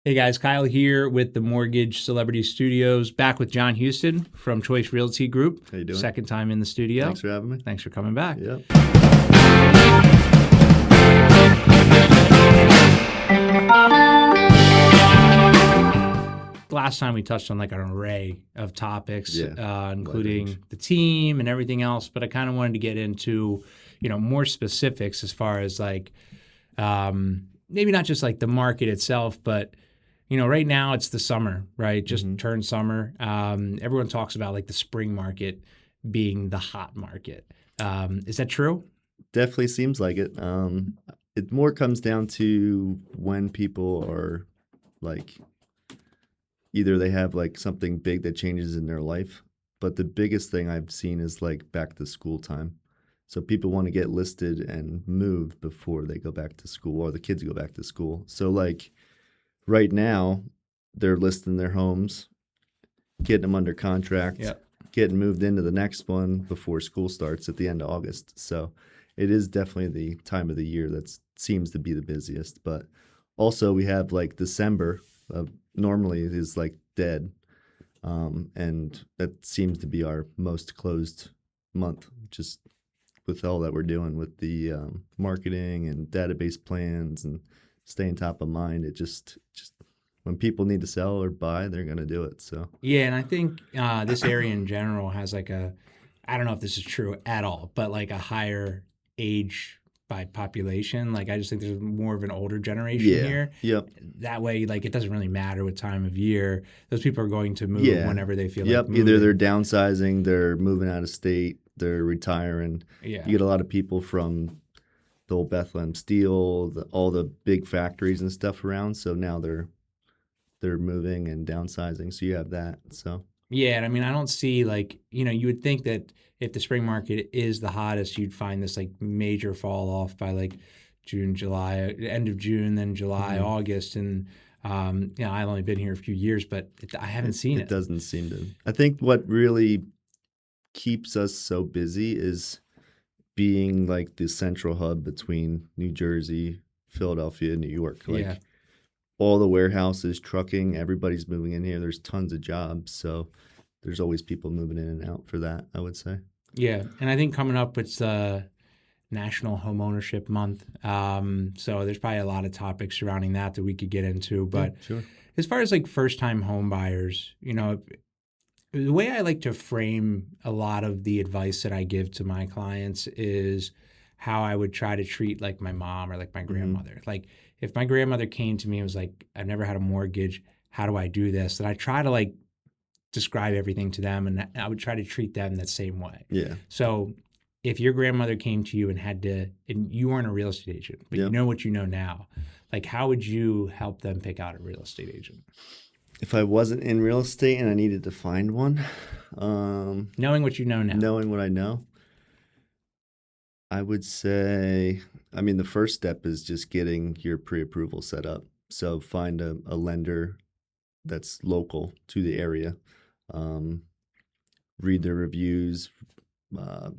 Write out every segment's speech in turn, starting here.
Hey guys, Kyle here with the Mortgage Celebrity Studios, back with John Houston from Choice Realty Group. How you doing? Second time in the studio. Thanks for having me. Thanks for coming back. Yep. Last time we touched on like an array of topics, Yeah, including the team and everything else, but I kind of wanted to get into, more specifics as far as like, maybe not just like the market itself, but right now it's the summer, right? Just turned summer. Everyone talks about like the spring market being the hot market. Is that true? Definitely seems like it. It more comes down to when people are like either they have like something big that changes in their life, but the biggest thing I've seen is like back to school time. So people want to get listed and move before they go back to school or the kids go back to school. So like right now, they're listing their homes, getting them under contract, Yeah. getting moved into the next one before school starts at the end of August. So it is definitely the time of the year that seems to be the busiest. But also we have like December, normally is like dead, and that seems to be our most closed month, just with all that we're doing with the marketing and database plans and staying top of mind. It just when people need to sell or buy, they're gonna do it. So Yeah, and I think this area in general has like I don't know if this is true at all, but like a higher age by population. Like I just think there's more of an older generation yeah, here. yep, That way, like it doesn't really matter what time of year. Those people are going to move yeah, whenever they feel like yep. Either they're moving. downsizing, they're moving out of state, they're retiring. Yeah. You get a lot of people from the old Bethlehem Steel, all the big factories and stuff around. So now they're moving and downsizing. So you have that. So Yeah, and I mean, I don't see like, you would think that if the spring market is the hottest, you'd find this like major fall off by like June, July, end of June, then July, mhm. August. And, I've only been here a few years, but I haven't it seen it it. doesn't seem to. I think what really keeps us so busy is being like the central hub between New Jersey, Philadelphia, New York. Yeah. Like all the warehouses, trucking, everybody's moving in here. There's tons of jobs, so there's always people moving in and out for that, I would say. Yeah. And I think coming up, it's National Homeownership Month. So there's probably a lot of topics surrounding that we could get into. Yeah, But sure. as far as like first time home buyers, the way I like to frame a lot of the advice that I give to my clients is how I would try to treat like my mom or like my Hmm. grandmother. Like if my grandmother came to me and was like, I've never had a mortgage, how do I do this? And I try to like describe everything to them and I would try to treat them that same way. Yeah. So if your grandmother came to you and and you weren't a real estate agent, but you Yep. know what you know now, like how would you help them pick out a real estate agent? If I wasn't in real estate and I needed to find one, Knowing what you know now. knowing what I know, I would say, I mean, the first step is just getting your pre-approval set up. So find a lender that's local to the area. Um, Read their reviews. Uh,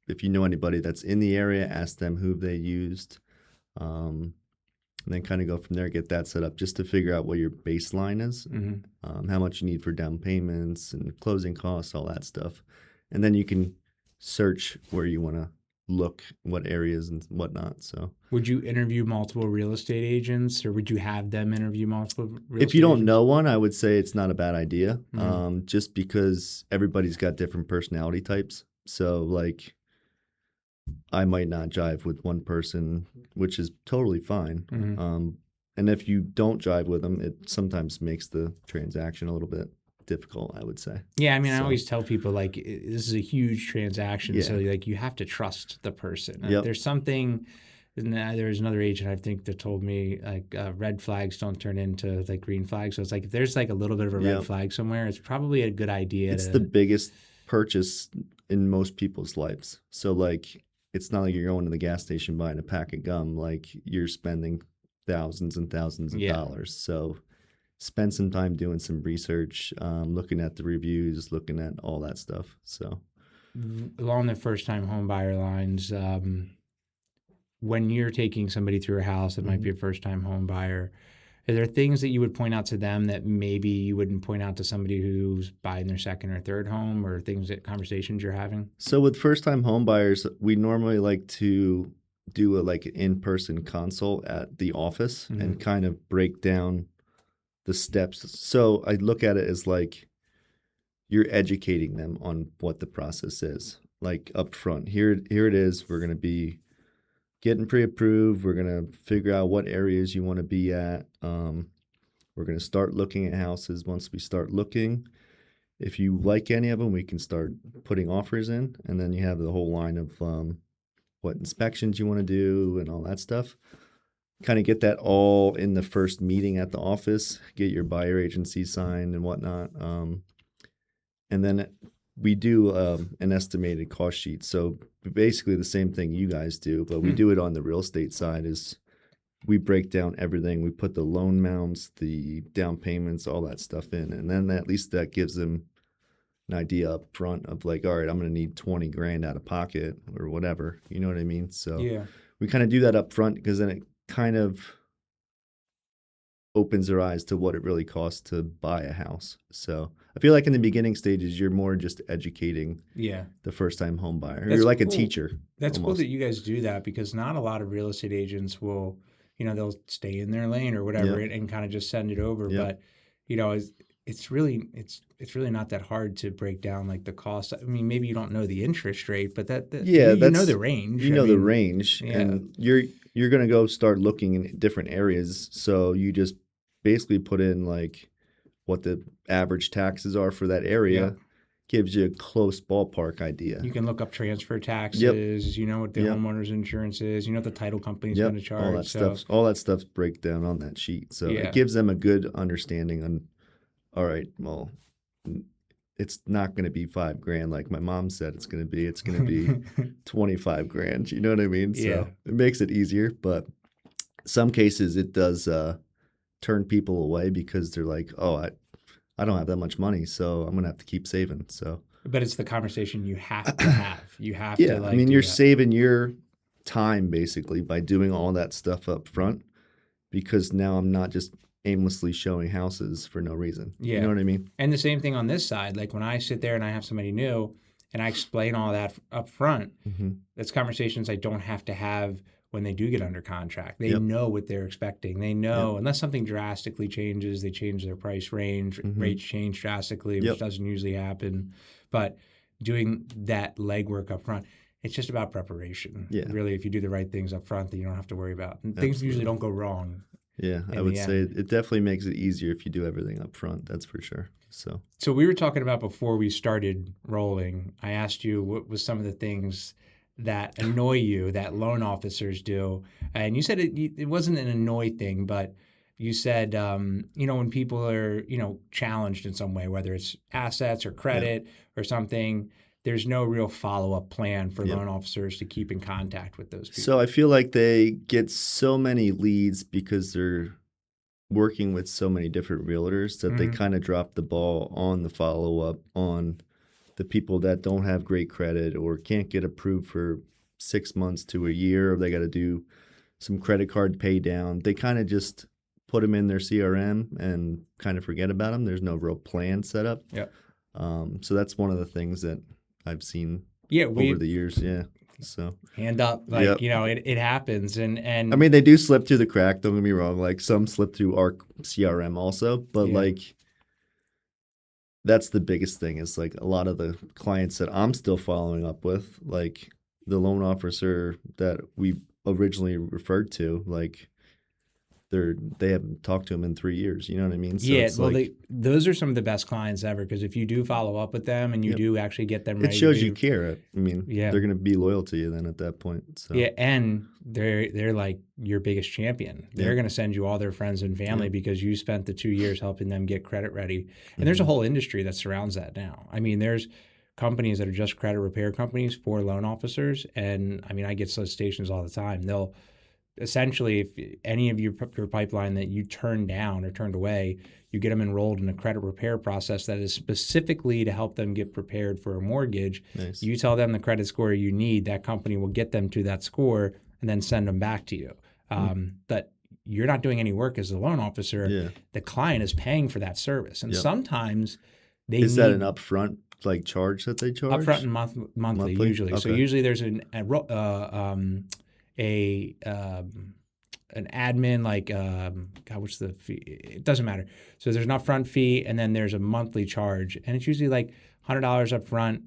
if you know anybody that's in the area, ask them who they used. Um, and then kind of go from there, get that set up just to figure out what your baseline is, Hmm. how much you need for down payments and closing costs, all that stuff. And then you can search where you want to look, what areas and whatnot. So Would you interview multiple real estate agents or would you have them interview multiple real if you estate don't agents? know one, I would say it's not a bad idea, Mm-hmm. just because everybody's got different personality types. So, like, I might not jive with one person, which is totally fine. Mm-hmm. And if you don't jive with them, it sometimes makes the transaction a little bit difficult, I would say. Yeah, I mean, I So, always tell people like this is a huge transaction, so yeah. like you have to trust the person. If Yep. there's something, and there's another agent I think that told me like red flags don't turn into like green flags. So it's like if there's like a little bit of a red Yep. flag somewhere, it's probably a good idea It's the to. biggest purchase in most people's lives. So, like, it's not like you're going to the gas station buying a pack of gum. Like, you're spending thousands and thousands of Yeah. dollars. So, spend some time doing some research, looking at the reviews, looking at all that stuff. So, Along the first time home buyer lines, when you're taking somebody through a house that might be mhm. a first time home buyer, Are there things that you would point out to them that maybe you wouldn't point out to somebody who's buying their second or third home, or conversations you're having? So with first-time home buyers, we normally like to do a like an in-person consult at the office Mm-hmm. and kind of break down the steps. So I look at it as like you're educating them on what the process is. Like up front, here it is. We're gonna be getting pre-approved. We're gonna figure out what areas you want to be at. We're gonna start looking at houses. Once we start looking, if you like any of them, we can start putting offers in, and then you have the whole line of what inspections you want to do and all that stuff. Kind of get that all in the first meeting at the office, get your buyer agency signed and whatnot. And then we do an estimated cost sheet. So basically the same thing you guys do, but we do it on the real estate side is we break down everything. We put the loan amounts, the down payments, all that stuff in. And then at least that gives them an idea up front of like, all right, I'm going to need 20 grand out of pocket or whatever. You know what I mean? So Yeah. we kind of do that up front because then it kind of opens their eyes to what it really costs to buy a house. So I feel like in the beginning stages, you're more just educating Yeah. the first time home buyer. That's You're like a cool. teacher. That's cool almost. that you guys do that, because not a lot of real estate agents will, they'll stay in their lane or whatever Yep. and kind of just send it over. Yep. But, it's really not that hard to break down like the cost. I mean, maybe you don't know the interest rate, but Yeah, you know the range. You know the range, yeah. and you're gonna go start looking in different areas. So you just basically put in like what the average taxes are for that area. Yep. Gives you a close ballpark idea. You can look up transfer taxes. You know what the Yep. homeowner's insurance is. You know what the title company's Yep. going to charge. All that stuff's break down on that sheet. So Yeah. it gives them a good understanding on, all right, well, it's not going to be $5,000 like my mom said it's going to be. It's going to be 25 grand. You know what I mean? So Yeah. it makes it easier, but some cases it does turn people away because they're like, oh, I don't have that much money, so I'm going to have to keep saving. So, But it's the conversation you have to have. You have yeah, to I mean, do you're that. saving your time basically by doing all that stuff up front, because now I'm not just aimlessly showing houses for no reason. Yeah. You know what I mean? And the same thing on this side. Like when I sit there and I have somebody new and I explain all that up front, that's conversations I don't have to have when they do get under contract. They Yep. know what they're expecting. They know, unless something drastically changes, they change their price range, rates change drastically, which Yep. doesn't usually happen. But doing that legwork up front, it's just about preparation. Yeah. Really, if you do the right things up front, then you don't have to worry about. And things Absolutely. usually don't go wrong. Yeah, I in would the say end. it definitely makes it easier if you do everything up front. That's for sure. So we were talking about before we started rolling, I asked you what was some of the things that annoy you that loan officers do. And you said it wasn't an annoy thing, but you said, when people are, challenged in some way, whether it's assets or credit or something, there's no real follow-up plan for Yep. loan officers to keep in contact with those people. So I feel like they get so many leads because they're working with so many different realtors that they kind of drop the ball on the follow-up on the people that don't have great credit or can't get approved for 6 months to a year, or they got to do some credit card pay down. They kind of just put them in their CRM and kind of forget about them. There's no real plan set up. Yep. So that's one of the things that I've seen Yeah, over the years. Yeah. So hand up, Yep. it happens. And I mean, they do slip through the crack. Don't get me wrong. Like some slip through our CRM also, but Yeah. like that's the biggest thing is like a lot of the clients that I'm still following up with, like the loan officer that we originally referred to, like they haven't talked to him in 3 years. You know what I mean? So it's like, those are some of the best clients ever, because if you do follow up with them and you Yep. do actually get them it ready, shows you care. I mean, Yeah. they're going to be loyal to you then at that point. So yeah, and they're like your biggest champion. They're Yeah. going to send you all their friends and family because you spent the 2 years helping them get credit ready. And there's a whole industry that surrounds that now. I mean, there's companies that are just credit repair companies for loan officers, and I mean, I get solicitations all the time. They'll essentially, if any of your pipeline that you turned down or turned away, you get them enrolled in a credit repair process that is specifically to help them get prepared for a mortgage. Nice. You tell them the credit score you need, that company will get them to that score and then send them back to you. But you're not doing any work as a loan officer. Yeah. The client is paying for that service. And Yep. sometimes they Is that need an upfront like charge that they charge? upfront and monthly usually. So Okay. usually there's a an admin like God, what's the fee? It doesn't matter. So there's an upfront fee and then there's a monthly charge, and it's usually like $100 up front,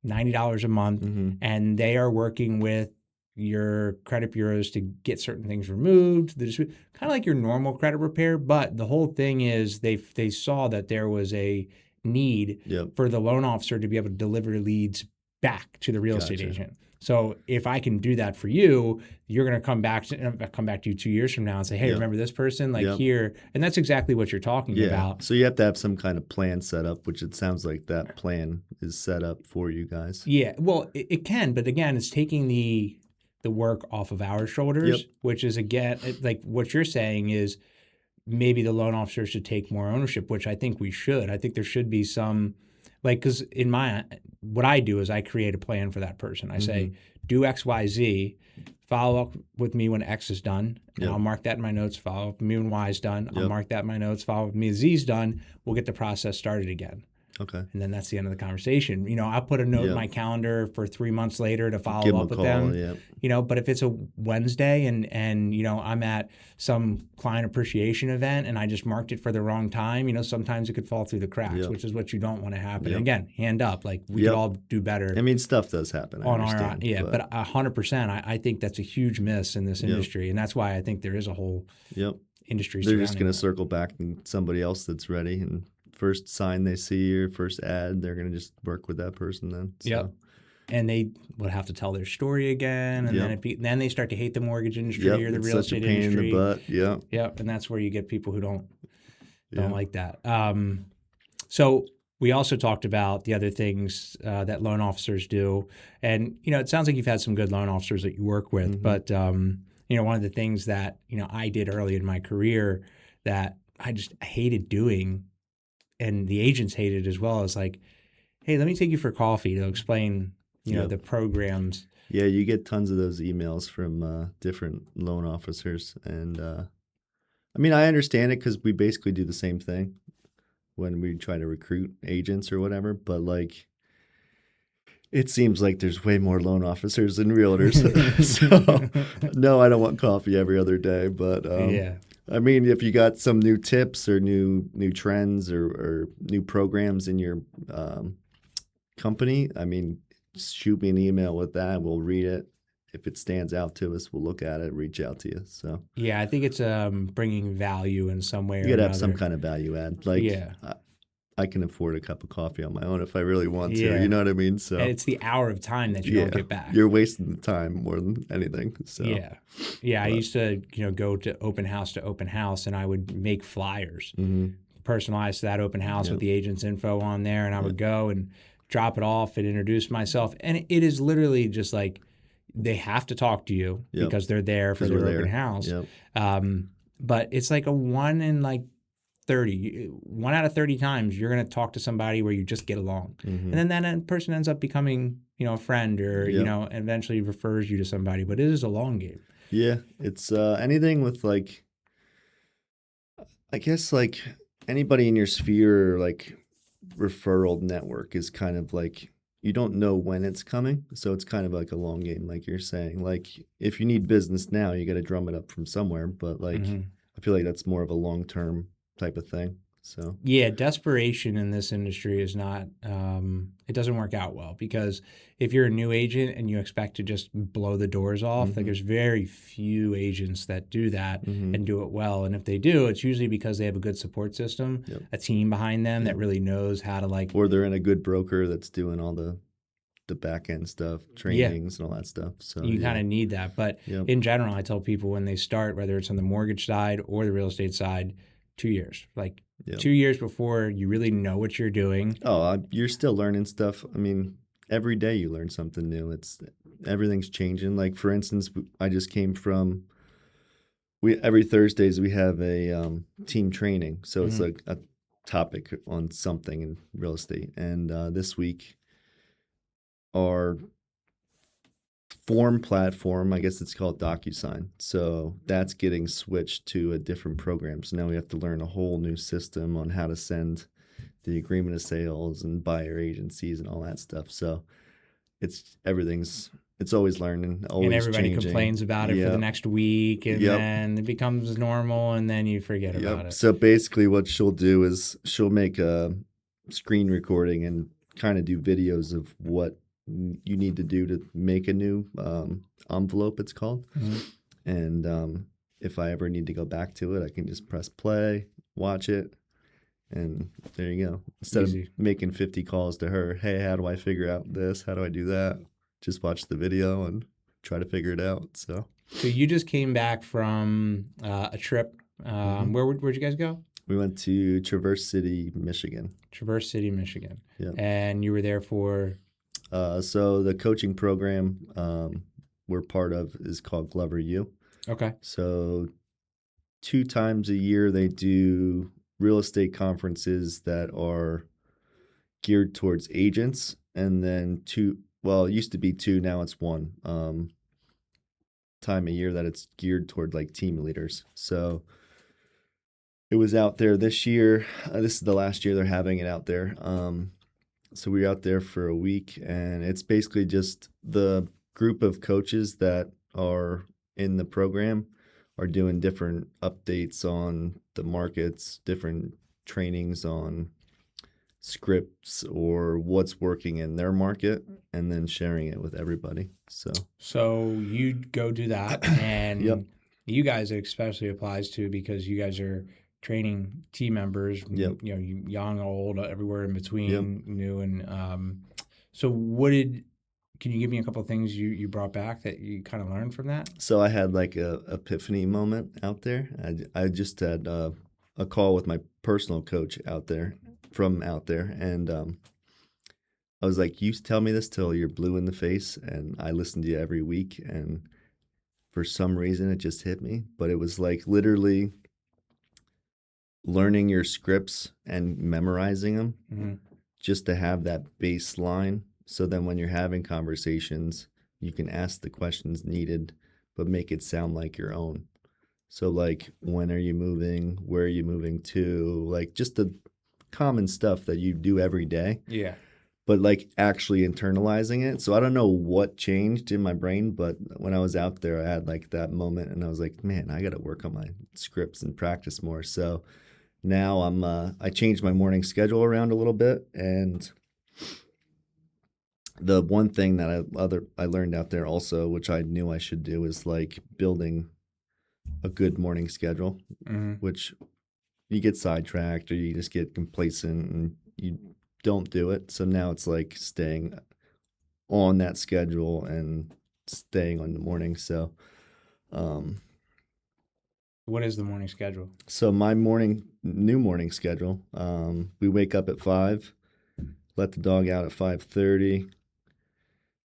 $90 a month, and they are working with your credit bureaus to get certain things removed. Kind of like your normal credit repair, but the whole thing is they saw that there was a need for the loan officer to be able to deliver leads back to the real estate agent. So if I can do that for you, you're going to come back to you 2 years from now and say, hey, remember this person? Like here. And that's exactly what you're talking about. So you have to have some kind of plan set up, which it sounds like that plan is set up for you guys. Yeah, well, it can. But again, it's taking the work off of our shoulders, which is, again, like what you're saying is maybe the loan officer should take more ownership, which I think we should. I think there should be some, like, because what I do is I create a plan for that person. I say, do X, Y, Z, follow up with me when X is done, and I'll mark that in my notes. Follow up with me when Y is done. I'll mark that in my notes. Follow up with me when Z is done. We'll get the process started again. Okay. And then that's the end of the conversation. I'll put a note in my calendar for 3 months later to follow up with them. But if it's a Wednesday and I'm at some client appreciation event and I just marked it for the wrong time, sometimes it could fall through the cracks, which is what you don't want to happen. Again, hand up, like we could all do better. I mean, stuff does happen. But 100%, I think that's a huge miss in this industry, and that's why I think there is a whole industry. They're just going to circle back and somebody else that's ready, and first sign they see or first ad, they're going to just work with that person then. So. And they would have to tell their story again, and then they start to hate the mortgage industry or the real estate industry. Such a pain in the butt. And that's where you get people who don't like that. So we also talked about the other things that loan officers do, and it sounds like you've had some good loan officers that you work with, but one of the things that I did early in my career that I just hated doing, and the agents hated as well, is like, hey, let me take you for coffee to explain the programs. Yeah, you get tons of those emails from different loan officers. And I mean, I understand it because we basically do the same thing when we try to recruit agents or whatever. But like, it seems like there's way more loan officers than realtors. So no, I don't want coffee every other day. But I mean, if you got some new tips or new trends or new programs in your company, I mean, shoot me an email with that. We'll read it. If it stands out to us, we'll look at it, reach out to you. So yeah, I think it's bringing value in some way. You got to have some kind of value add. Like I can afford a cup of coffee on my own if I really want to. You know what I mean? So and it's the hour of time that you don't get back. You're wasting the time more than anything. So I used to go to open house, and I would make flyers personalized to that open house with the agent's info on there, and I would go and drop it off and introduce myself. And it is literally just like they have to talk to you because they're there for their open house. But it's like a 1 in like 30. 1 out of 30 times you're going to talk to somebody where you just get along. And then that person ends up becoming, a friend or, eventually refers you to somebody. But it is a long game. Yeah. It's anything with like, I guess like anybody in your sphere, like referral network is kind of like, you don't know when it's coming. So it's kind of like a long game, like you're saying. Like if you need business now, you got to drum it up from somewhere. But like, I feel like that's more of a long-term type of thing. So yeah, desperation in this industry is not, it doesn't work out well, because if you're a new agent and you expect to just blow the doors off, like there's very few agents that do that and do it well. And if they do, it's usually because they have a good support system, a team behind them that really knows how to like, or they're in a good broker that's doing all the back end stuff, trainings and all that stuff. So you kind of need that. But in general, I tell people when they start, whether it's on the mortgage side or the real estate side, 2 years, like 2 years before you really know what you're doing. Oh, you're still learning stuff. I mean, every day you learn something new. Everything's changing. Like for instance, I just came from, every Thursdays we have a team training. So it's like a topic on something in real estate. And this week our form platform. I guess it's called DocuSign. So that's getting switched to a different program. So now we have to learn a whole new system on how to send the agreement of sales and buyer agencies and all that stuff. So it's always learning, And always everybody changing. complains about it for the Yep. next week, and Yep. then it becomes normal, and then you forget about Yep. it. So basically what she'll do is she'll make a screen recording and kind of do videos of what you need to do to make a new envelope, it's called. Mhm. And if I ever need to go back to it, I can just press play, watch it, and there you go. Instead of Easy. making 50 calls to her, hey, how do I figure out this? How do I do that? Just watch the video and try to figure it out. So you just came back from a trip. Mhm. Where'd you guys go? we went to Traverse City, Michigan. Traverse City, Michigan. Yeah. And you were there for So the coaching program we're part of is called Glover U. okay. So 2 times a year they do real estate conferences that are geared towards agents, and then it used to be two, now it's one time a year that it's geared toward like team leaders. So it was out there this year. This is the last year they're having it out there. So we were out there for a week, and it's basically just the group of coaches that are in the program are doing different updates on the markets, different trainings on scripts or what's working in their market, and then sharing it with everybody. So you'd go do that, Yep, and you guys it especially applies to because you guys are training team members, yep, young, old, everywhere in yep. between, new and so can you give me a couple of things you brought back that you kind of learned from that? So I had like a epiphany moment out there. I just had a call with my personal coach out there and I was like, "You tell me this till you're blue in the face," and I listen to you every week. And for some reason, it just hit me. But it was like literally learning your scripts and memorizing them Mm-hmm. just to have that baseline. So then when you're having conversations, you can ask the questions needed, but make it sound like your own. So, like, when are you moving? Where are you moving to? Like, just the common stuff that you do every day, Yeah. but like actually internalizing it. So, I don't know what changed in my brain, but when I was out there, I had like that moment and I was like, man, I got to work on my scripts and practice more. So, now I changed my morning schedule around a little bit, and the one thing that I learned out there also, which I knew I should do, is like building a good morning schedule, Mm-hmm. which you get sidetracked or you just get complacent and you don't do it. So now it's like staying on that schedule and staying on the morning. Um, What is the morning schedule? so my new morning schedule, we wake up at 5, let the dog out at 5:30.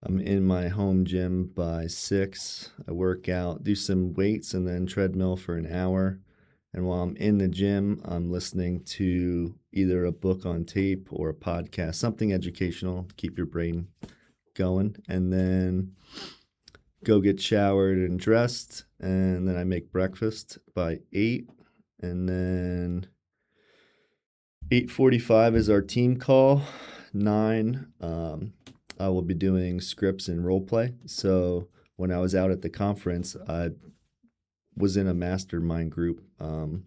I'm in my home gym by 6. I work out, do some weights, and then treadmill for an hour. And while I'm in the gym, I'm listening to either a book on tape or a podcast, something educational to keep your brain going. And then go get showered and dressed. And then I make breakfast by 8. And then 8:45 is our team call. 9, I will be doing scripts and role play. So when I was out at the conference, I was in a mastermind group, and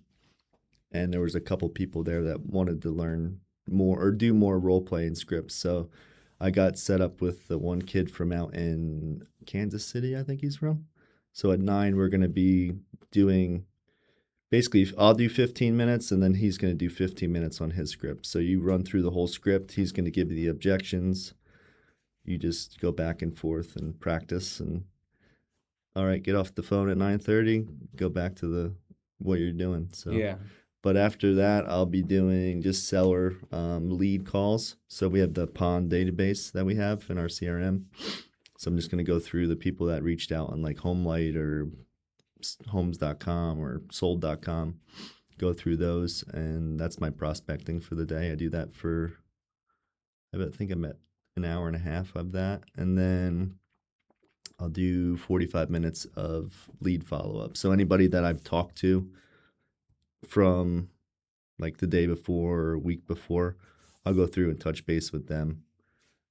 there was a couple people there that wanted to learn more or do more role play and scripts. So I got set up with the one kid from out in Kansas City, I think he's from. So at 9, we're going to be doing basically, I'll do 15 minutes and then he's going to do 15 minutes on his script. So you run through the whole script. He's going to give you the objections. You just go back and forth and practice. And all right, get off the phone at 9:30. Go back to the what you're doing. So, Yeah. but after that, I'll be doing just seller lead calls. So we have the Pond database that we have in our CRM. So I'm just going to go through the people that reached out on like HomeLight or homes.com or sold.com, go through those, and that's my prospecting for the day. I do that for I think I'm at an hour and a half of that, and then I'll do 45 minutes of lead follow up. So anybody that I've talked to from like the day before or week before, I'll go through and touch base with them,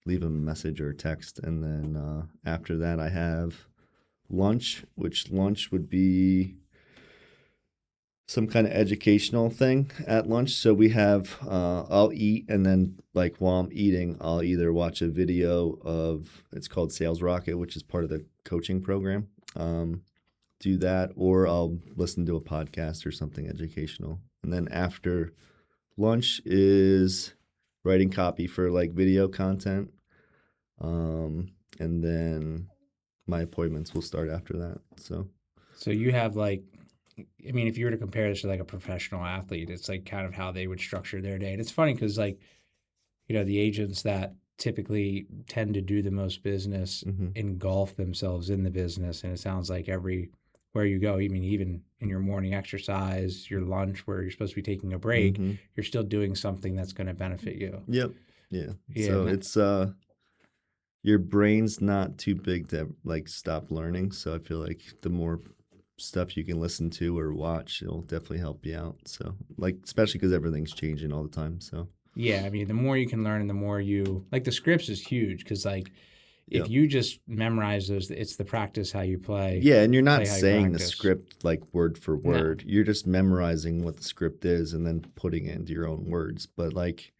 leave them a message or a text. And then after that, I have lunch, which lunch would be some kind of educational thing at lunch. So we have, I'll eat, and then like while I'm eating, I'll either watch a video of, it's called Sales Rocket, which is part of the coaching program. Do that, or I'll listen to a podcast or something educational. And then after lunch is writing copy for like video content. And then my appointments will start after that. So you have like, I mean, if you were to compare this to like a professional athlete, it's like kind of how they would structure their day. And it's funny because like, the agents that typically tend to do the most business mm-hmm. engulf themselves in the business. And it sounds like where you go, I mean, even in your morning exercise, your lunch, where you're supposed to be taking a break, Mm-hmm. you're still doing something that's going to benefit you. Yep. Yeah. Yeah. So it's your brain's not too big to like stop learning. So I feel like the more stuff you can listen to or watch, it'll definitely help you out. So like, especially because everything's changing all the time. So yeah, I mean, the more you can learn and the more you like the scripts is huge because like if yep. you just memorize those, it's the practice how you play. Yeah, and you're not how you saying the practice. script like word for No. word. You're just memorizing what the script is and then putting it into your own words. But like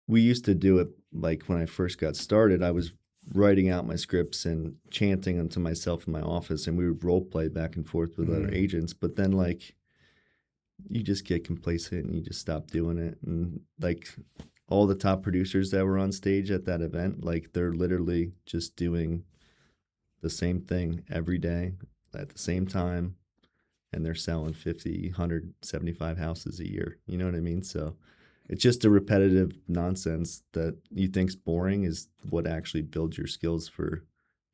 we used to do it like when I first got started, I was writing out my scripts and chanting them to myself in my office, and we would role play back and forth with other agents. But then like you just get complacent and you just stop doing it. And like all the top producers that were on stage at that event, like they're literally just doing the same thing every day at the same time, and they're selling 50, 175 houses a year. You know what I mean? So it's just a repetitive nonsense that you think's boring is what actually builds your skills for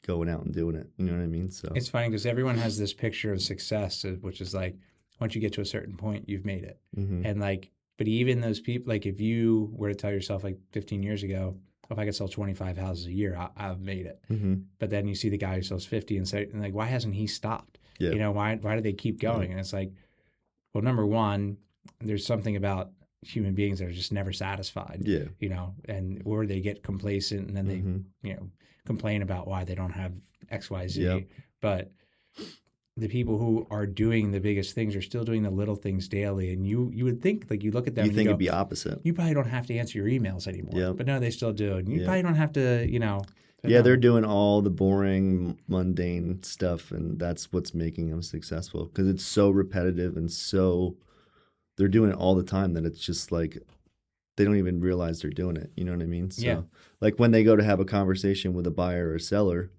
going out and doing it. You know what I mean? So it's funny because everyone has this picture of success, which is like once you get to a certain point, you've made it. mm-hmm. And like, but even those people, like if you were to tell yourself like 15 years ago, if I could sell 25 houses a year, I've made it. Mm-hmm. But then you see the guy who sells 50 and say, and like, why hasn't he stopped? Yeah. Why do they keep going? Yeah. And it's like, well, number one, there's something about human beings that are just never satisfied. Yeah. Or they get complacent and then they, mm-hmm. complain about why they don't have X, Y, Z. Yep. But the people who are doing the biggest things are still doing the little things daily. And you would think, like, you look at them, You think go, it'd be opposite. you probably don't have to answer your emails anymore. Yep. But no, they still do. And you probably don't have to, Yeah, they're doing all the boring, mundane stuff, and that's what's making them successful because it's so repetitive and so they're doing it all the time that it's just like they don't even realize they're doing it. You know what I mean? So, Yeah. like when they go to have a conversation with a buyer or a seller,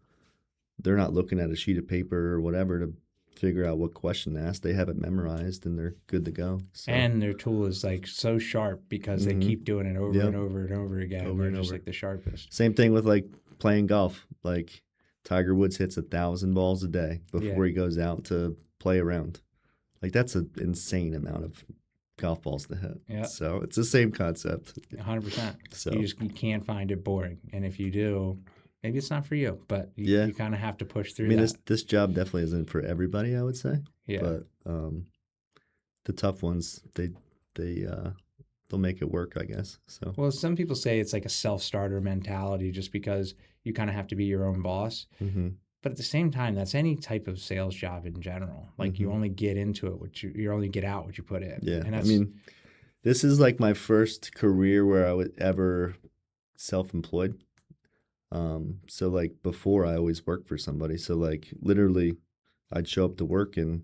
they're not looking at a sheet of paper or whatever to figure out what question to ask. They have it memorized and they're good to go. So. And their tool is like so sharp because they keep doing it over and over and over again. They're just like the sharpest. Same thing with like playing golf. Like Tiger Woods hits 1,000 balls a day before he goes out to play around. Like that's an insane amount of golf balls to hit. Yeah. So it's the same concept. 100%. So you can't find it boring. And if you do, maybe it's not for you, but you kind of have to push through. I mean, this job definitely isn't for everybody, I would say. Yeah. But the tough ones, they'll make it work, I guess. So. Well, some people say it's like a self-starter mentality just because you kind of have to be your own boss. Mm-hmm. But at the same time, that's any type of sales job in general. Like you only get into it, you only get out what you put in. Yeah. And I mean, this is like my first career where I was ever self-employed. So like before I always worked for somebody. So like literally I'd show up to work and,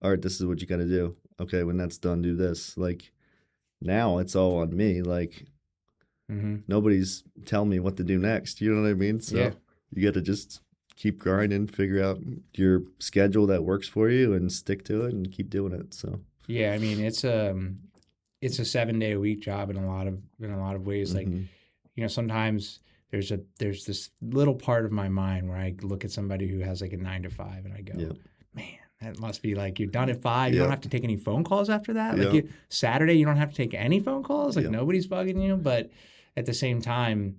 all right, this is what you got to do. Okay. When that's done, do this. Like now it's all on me. Like nobody's telling me what to do next. You know what I mean? So you got to just keep grinding, figure out your schedule that works for you and stick to it and keep doing it. So, yeah, I mean, it's a 7-day-a-week job in a lot of ways. Like, sometimes there's this little part of my mind where I look at somebody who has like a 9 to 5 and I go, man, that must be like you're done at 5. You don't have to take any phone calls after that. Like Saturday, you don't have to take any phone calls. Like nobody's bugging you. But at the same time,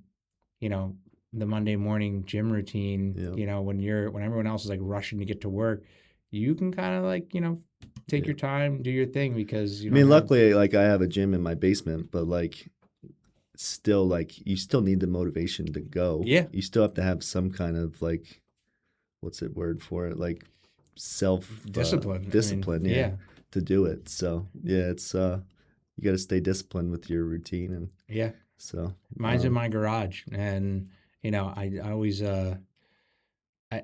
the Monday morning gym routine, Yep. when everyone else is like rushing to get to work, you can kind of like, take Yeah. your time, do your thing because you I don't mean, have. luckily, like I have a gym in my basement, but like still, like you still need the motivation to go. Yeah, You still have to have some kind of like, what's the word for it? Like self discipline. I mean, discipline, yeah, yeah, to do it. So yeah, it's you got to stay disciplined with your routine, and yeah. so Mine's in my garage, and I always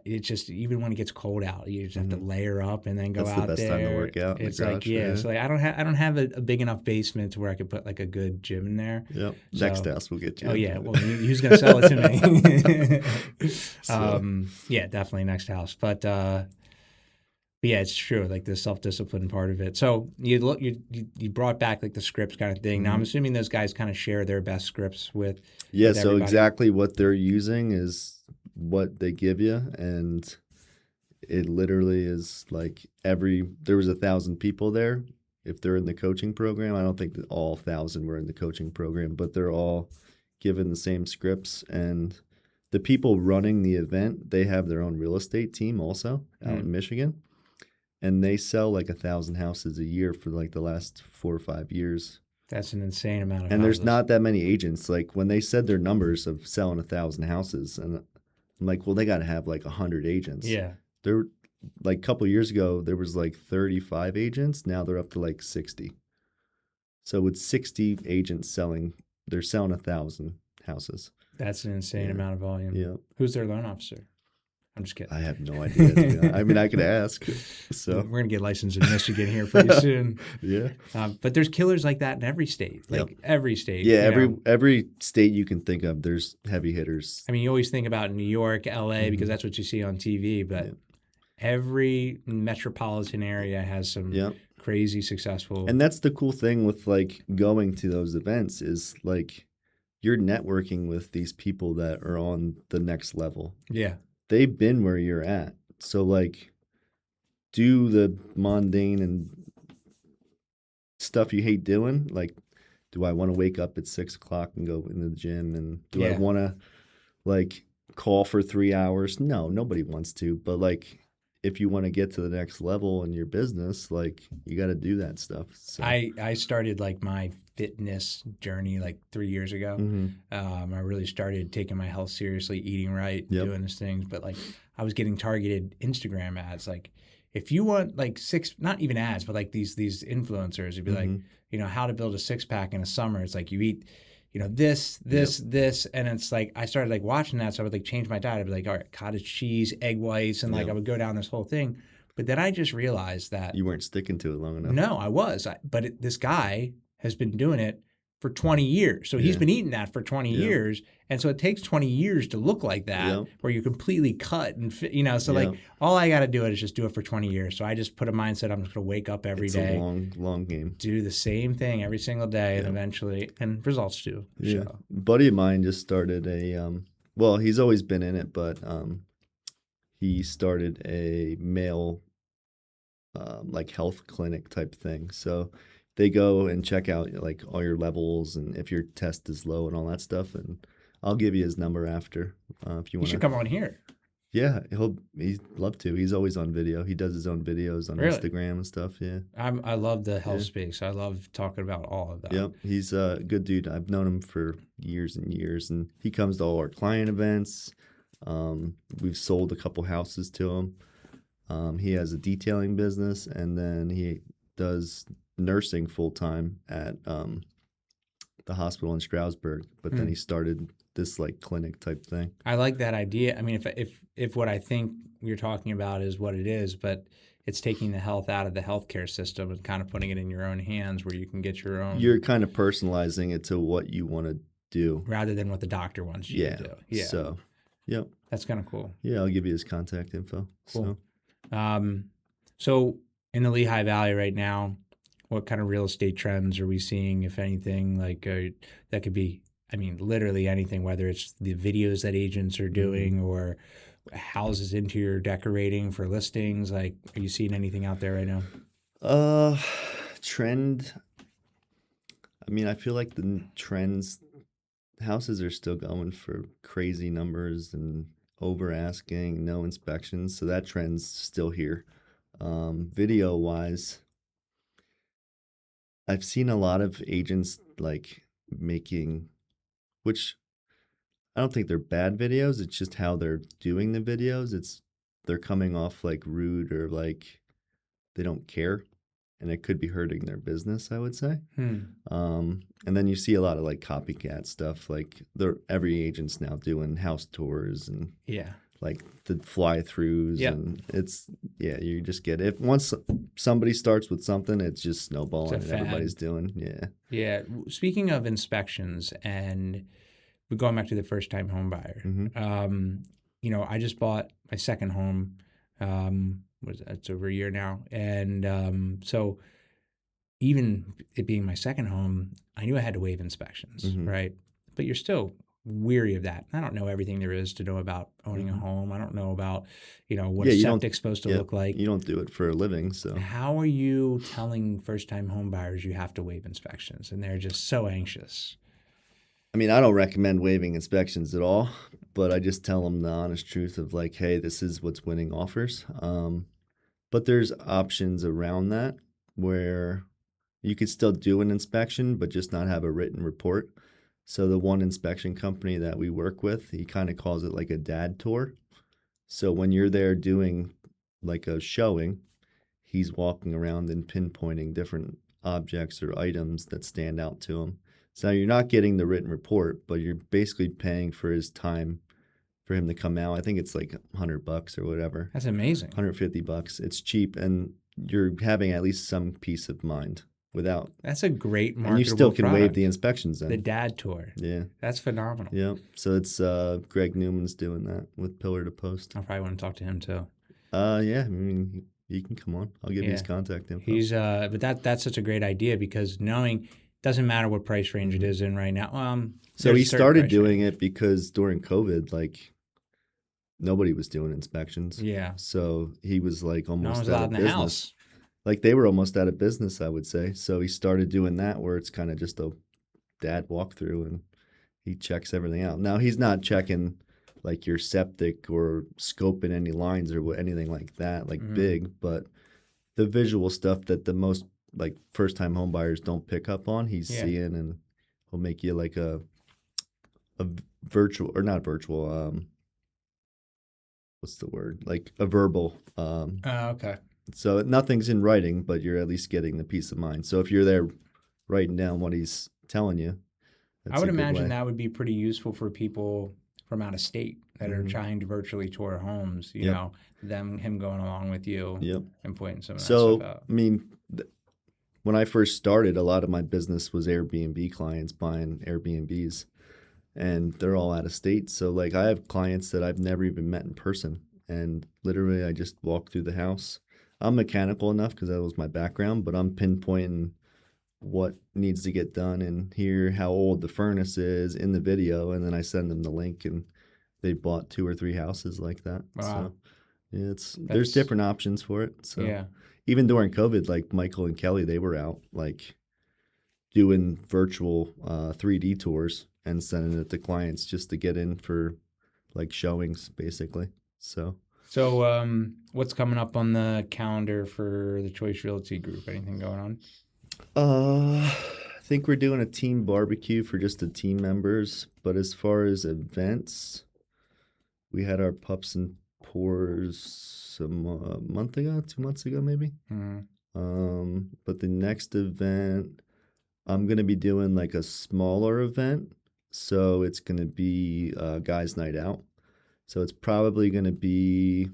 it's just even when it gets cold out, you just have to mhm. layer up and then go That's the out best time to there. work out in the It's like, garage. yeah, Yeah. so like I don't have a big enough basement to where I could put like a good gym in there. Yep. Next So, house will get oh you yeah, in. well, who's gonna sell it to me? So Yeah, definitely next house, but yeah, it's true. Like the self discipline part of it. So you brought back like the scripts kind of thing. Now I'm mhm. assuming those guys kind of share their best scripts Yeah, with so everybody. exactly what they're using is what they give you, and it literally is like there was 1,000 people there. If they're in the coaching program, I don't think that all 1,000 were in the coaching program, but they're all given the same scripts. And the people running the event, they have their own real estate team also out Mm, in Michigan, and they sell like 1,000 houses a year for like the last 4 or 5 years. that's an insane amount of And there's houses. not that many agents. Like when they said their numbers of selling 1,000 houses, and I'm like, well, they got to have like 100 agents. Yeah, There, like a couple years ago, there was like 35 agents. Now they're up to like 60. So with 60 agents selling, they're selling 1,000 houses. that's an insane Yeah, amount of volume. yeah. Who's their loan officer? I'm just I kidding. have no idea, to be honest. I mean, I could ask. We're So gonna get licensed in Michigan here pretty soon. yeah, But there's killers like that in every state. yep, Like every state, yeah. Every state you can think of, there's heavy hitters. I mean, you always think about New York, LA, because Hmm. that's what you see on TV, but Yeah, every metropolitan area has some yeah. crazy successful. And that's the cool thing with like going to those events is like you're networking with these people that are on the next level. Yeah, They've been where you're at. So like do the mundane and stuff you hate doing. Like, do I want to wake up at 6 o'clock and go into the gym? And do I yeah. want to like call for 3 hours? No, nobody wants to. But like if you want to get to the next level in your business, like you got to do that stuff. So I started like my fitness journey like 3 years ago. mhm. I really started taking my health seriously, eating right, and Yep. doing these things. But like, I was getting targeted Instagram ads. Like, if you want like six, not even ads, but like these influencers, it'd be like, Mhm. how to build a six pack in a summer. It's like you eat, this, Yep. this, this, and it's like I started like watching that, so I would like change my diet. I'd be like, all right, cottage cheese, egg whites, and like I Yep. would go down this whole thing. But then I just realized that You weren't sticking to it long enough. no, I was. This guy has been doing it for 20 years. So he's Yeah. been eating that for 20 Yep. years. And so it takes 20 years to look like that, Yep. where you're completely cut and fit, so like Yep. all I got to do is just do it for 20 years. So I just put a mindset, I'm just going to wake up every It's a day, long, long game. do the same thing every single day, and Yep. eventually, and results do Yeah. show. A buddy of mine just started well, he's always been in it, but he started a male like health clinic type thing. So they go and check out like all your levels and if your test is low and all that stuff. And I'll give you his number after if you You want should to. come on here. Yeah, he'd love to. He's always on video. He does his own videos on Really. Instagram and stuff. Yeah. I love the health Yeah. space. I love talking about all of that. Yep, he's a good dude. I've known him for years and years, and he comes to all our client events. We've sold a couple houses to him. He has a detailing business, and then he does nursing full time at the hospital in Stroudsburg. But then he started this like clinic type thing. I like that idea. I mean, if what I think you're talking about is what it is, but it's taking the health out of the healthcare system and kind of putting it in your own hands where you can get your own You're kind of personalizing it to what you want to do. rather than what the doctor wants you Yeah. to do. Yeah. So, yep. That's kind of cool. Yeah, I'll give you his contact info. Cool. So, So in the Lehigh Valley right now, what kind of real estate trends are we seeing, if anything? Like that could be, I mean, literally anything, whether it's the videos that agents are doing or houses interior decorating for listings. Like, are you seeing anything out there right now? trend. I mean, I feel like the trends houses are still going for crazy numbers and over asking, no inspections. So that trend's still here. Video wise, I've seen a lot of agents like making, which I don't think they're bad videos. It's just how they're doing the videos. They're coming off like rude or like they don't care, and it could be hurting their business, I would say. Hmm. And then you see a lot of like copycat stuff. Like every agent's now doing house tours and Yeah. like the fly-throughs, Yep. and yeah, you just get it. Once somebody starts with something, it's just It's snowballing a and everybody's fad. doing. Yeah. Yeah. Speaking of inspections, and we're going back to the first time home buyer. Hmm. I just bought my second home. It's over a year now, and so even it being my second home, I knew I had to waive inspections, Hmm. right? But you're still weary of that. I don't know everything there is to know about owning a Hmm. home. I don't know about, what a Yeah, you don't. septic's supposed to Yep, look like. you don't do it for a living, so. How are you telling first time home buyers you have to waive inspections and they're just so anxious? I mean, I don't recommend waiving inspections at all, but I just tell them the honest truth of like, hey, this is what's winning offers. But there's options around that where you could still do an inspection, but just not have a written report. So the one inspection company that we work with, he kind of calls it like a dad tour. So when you're there doing like a showing, he's walking around and pinpointing different objects or items that stand out to him. So you're not getting the written report, but you're basically paying for his time for him to come out. I think it's like $100 or whatever, That's amazing. $150. It's cheap, and you're having at least some peace of mind without, That's a great and you still marketable can waive the product. inspections The then. dad tour. Yeah. That's phenomenal. Yeah. So it's Greg Newman's doing that with Pillar to Post. I probably want to talk to him too. Yeah, I mean, he can come on. I'll give you his Yeah. contact info. But that's such a great idea because knowing doesn't matter what price range it Mhm. is in right now. So There's he a certain started price doing range. it because during COVID, like nobody was doing inspections. Yeah. So he was like No almost one's out allowed of in the business. house. Like they were almost out of business, I would say. So he started doing that where it's kind of just a dad walkthrough and he checks everything out. Now he's not checking like your septic or scoping any lines or anything like that, like Mm, big, but the visual stuff that the most like first time home buyers don't pick up on, he's yeah. seeing, and he'll make you like a virtual or not virtual, what's the word? Like a verbal. Okay. So nothing's in writing, but you're at least getting the peace of mind. So if you're there writing down what he's telling you, I that's would a good imagine way. that would be pretty useful for people from out of state that are Hmm. trying to virtually tour homes, Yep. him going along with you Yep. and pointing some of that stuff So, out. I mean, when I first started, a lot of my business was Airbnb clients buying Airbnbs, and they're all out of state. So, like, I have clients that I've never even met in person, and literally, I just walk through the house. I'm mechanical enough because that was my background, but I'm pinpointing what needs to get done and hear how old the furnace is in the video, and then I send them the link, and they bought 2 or 3 houses like that. Wow. So yeah, there's That's, different options for it. So yeah. even during COVID, like Michael and Kelly, they were out like doing virtual 3D tours and sending it to clients just to get in for like showings, basically. So So, what's coming up on the calendar for the Choice Realty Group? Anything going on? I think we're doing a team barbecue for just the team members. But as far as events, we had our pups and pours some month ago, 2 months ago, maybe. Mm, But the next event, I'm gonna be doing like a smaller event, so it's gonna be guys' night out. So it's probably gonna be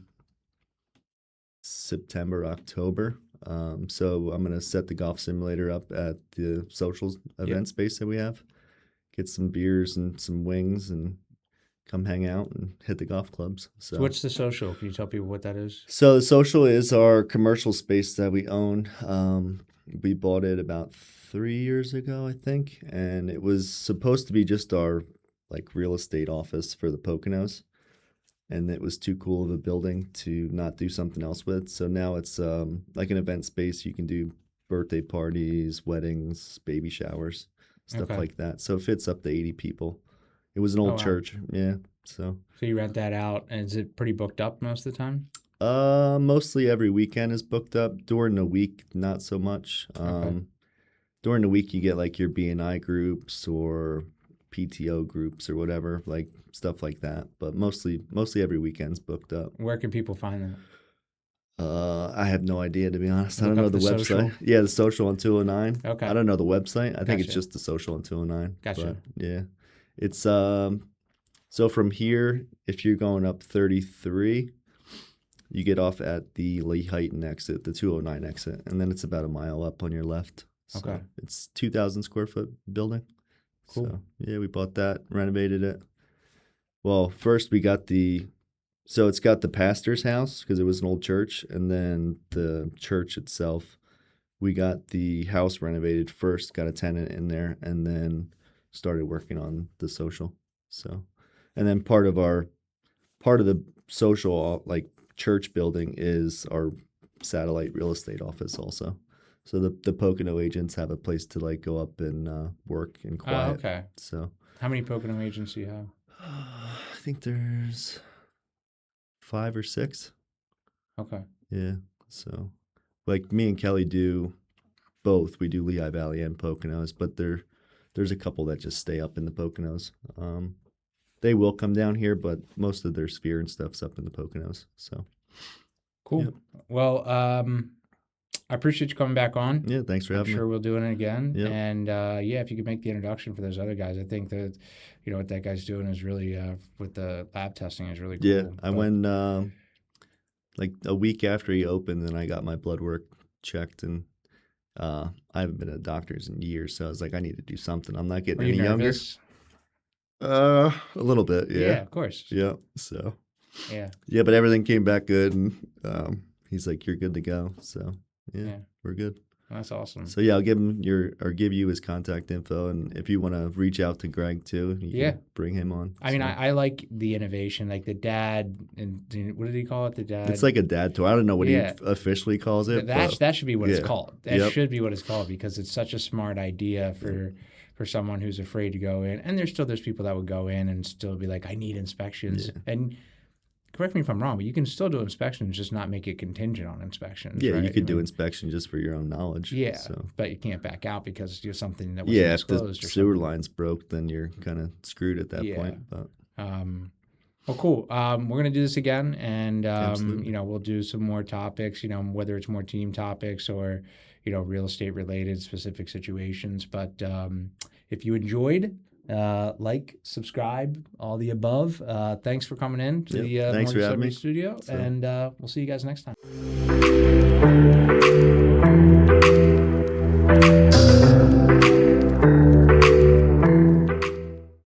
September, October. So I'm gonna set the golf simulator up at the socials yep. event space that we have. Get some beers and some wings and come hang out and hit the golf clubs. So, what's the social? Can you tell people what that is? So the social is our commercial space that we own. We bought it about 3 years ago, I think, and it was supposed to be just our like real estate office for the Poconos, and it was too cool of a building to not do something else with. So now it's like an event space. You can do birthday parties, weddings, baby showers, stuff Okay. like that. So it fits up to 80 people. It was an Oh old wow. church. Yeah. So So you rent that out, and is it pretty booked up most of the time? mostly every weekend is booked up. During the week, not so much. Okay. During the week, you get like your BNI groups or PTO groups or whatever, like stuff like that. But mostly every weekend's booked up. Where can people find that? I have no idea, to be honest. I Look don't know up the the website. social. Yeah, the social on 209. I Okay. don't know the website. I think it's Gotcha. just the social on 209. But Gotcha. yeah, it's so from here, if you're going up 33, you get off at the Lehighton exit, the 209 exit, and then it's about a mile up on your left. Okay. So it's 2,000 square foot building. Cool. So yeah, we bought that, renovated it. Well, first we got so it's got the pastor's house because it was an old church, and then the church itself. We got the house renovated first, got a tenant in there, and then started working on the social. So, and then part of the social like church building is our satellite real estate office also. So the Pocono agents have a place to like go up and work in Oh, quiet. okay. So How many Pocono agents do you have? I think there's 5 or 6. Okay. Yeah. So like me and Kelly do both. We do Lehigh Valley and Poconos, but there's a couple that just stay up in the Poconos. They will come down here, but most of their sphere and stuff's up in the Poconos. So Cool. yep. Well, I appreciate you coming back on. Yeah, thanks for I'm having sure me. we'll do it again. Yep. And yeah, if you could make the introduction for those other guys, I think that what that guy's doing is really with the lab testing is really Yeah, cool. I But went like a week after he opened, and I got my blood work checked, and I haven't been to doctors in years, so I was like, I need to do something. I'm not getting were you any younger. nervous? A little bit, yeah. Yeah, of course. Yeah. So Yeah, yeah, but everything came back good, and he's like, "You're good to go." So yeah, yeah. we're good. That's awesome. So yeah, I'll give you his contact info, and if you want to reach out to Greg too, you Yeah. can bring him on. I mean, So I like the innovation, like the dad, and what did he call it? The dad. it's like a dad tour. I don't know what Yeah. he officially calls it, That but that should be what it's yeah, called. That yep, should be what it's called because it's such a smart idea for someone who's afraid to go in. And there's people that would go in and still be like, I need inspections. yeah, And correct me if I'm wrong, but you can still do inspections, just not make it contingent on inspections, yeah. right? You I could do mean, inspection just for your own knowledge. yeah, So but you can't back out because you're something that wasn't yeah, if the disclosed or sewer something. line's broke, then you're kind of screwed at that Yeah. point. But Well, cool. We're gonna do this again, and absolutely, we'll do some more topics. Whether it's more team topics or real estate related specific situations. But if you enjoyed, like, subscribe, all the above. Thanks for coming in to yep. the Thanks for Mortgage having Celebrity me. Studio, So. and we'll see you guys next time.